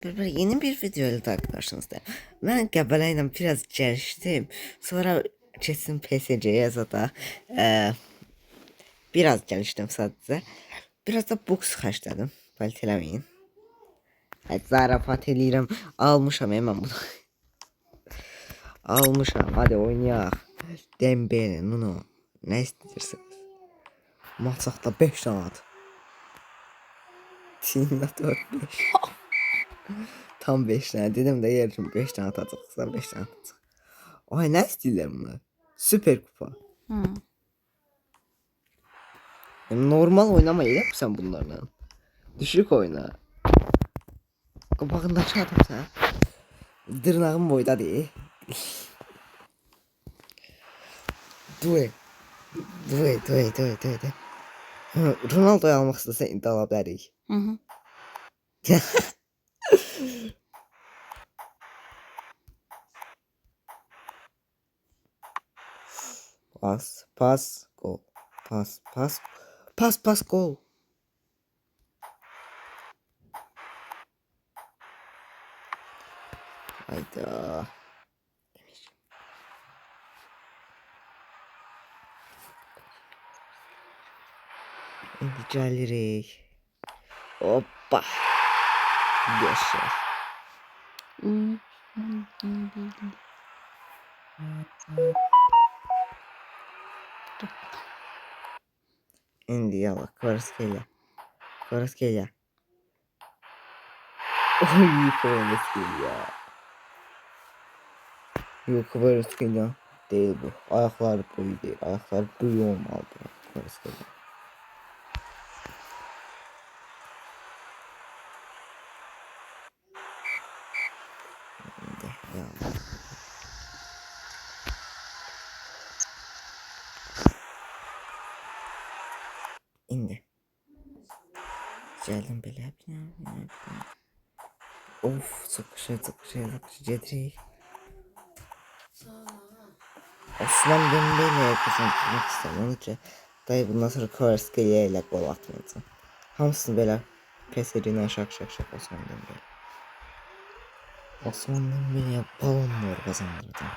Böyle yeni bir video ile daha karşınızdayım. Ben Qəbələ'yle biraz gəlişdim. Sonra kesin PSC'ye zada biraz gəlişdim sadəcə. Biraz da boks xərclədim. Bəlkə eləməyin. Hadi zarafat eləyirəm. Almışam hemen bunu. Almışam. Hadi oynayaq. Dembele, Nuno. Ne istəyirsiniz? Maçaqda 5 tane at. Tinlə 4-5. Tam 5 tane dedim de yarışım 5 tane atacaksa 5 tane atacak. Ay ne istəyirlər bunlar? Süper kupa. Yani normal oynama yapsan bunlarla. Düşük oyna. Kapağındakı adam sen. Dırnağın boyda değil. Due. Due. Ronaldo'yu almaq istəsən iddia bilərik. Pas, gol. Pas, gol. Hayda. İndi gəlirik. Hoppa. Yaşa. İndi yallah. Kvaratskhelia. Oy Kvaratskhelia. Yok Kvaratskhelia değil bu. Ayakları boyu değil. Ayakları boyu olmalı. Kvaratskhelia. İndi. Geldim böyle. Of sıkışı getirik. Osman Dembele'ye kazandırmak istedim. Onun için dayı bundan sonra Kvaratskhelia ile gol atmayacağım. Hamısını böyle PSG'den şak Osman Dembele. Osman Dembele'ye balonlar kazandırdım.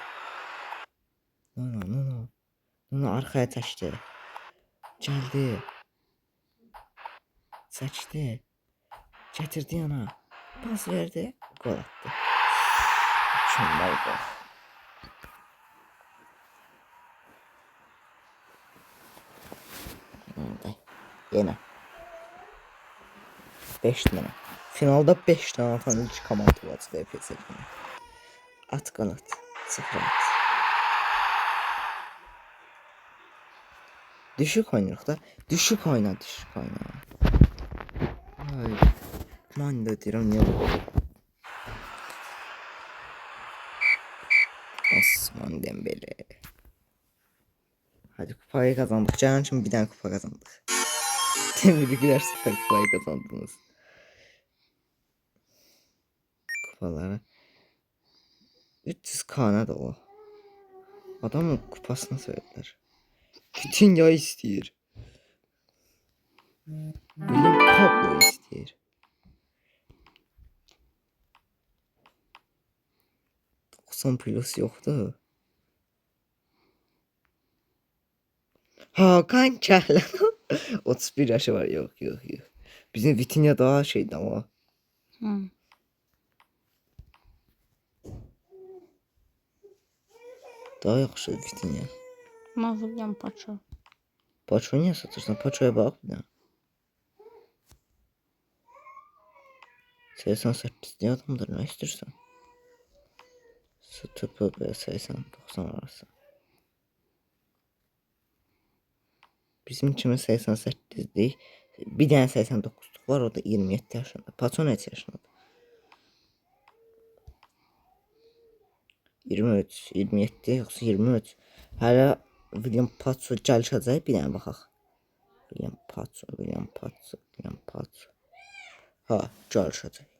Nuno arkaya taştı. Geldi. Seçti. Getirdi yana. Pas verdi. Gol attı. Mükemmel gol. Yine. 5 tane. Finalda 5 tane atan ilk komanda olacaq PSG'nin. At kanat. 0 at. Düşük oynayırıq da. Düşük oyna. Ay. Ben de deyirəm niyə bu? Osman Dembele. Hadi kupayı kazandık. Canan için bir tane kupa kazandık. Tebrikler süper kupayı kazandınız. Kupalara 300 kana dolu. Adamın kupasını söylediler. Bütün ya istəyir. William Pablo istəyir. Son plus yoktu. Hakan Kahlan. 31 yaşı var. Yok. Bizim Vitinha daha şeydi ama. Daha yaxşı Vitinha. Mazılyan Paço. Paço niye satırsan? Paço'ya bak bir daha. 88 diye adamdır ne istersen. Tıpı ve 80-90 arası. Bizim kimi 88 değil. Bir tane 89'luk var o da 27 yaşında. Paço neçə yaşında? 23, 27 yoxsa 23. Hələ William Paço gəlişəcək bir dənə baxaq. William Paço. Ha, gəlişəcək.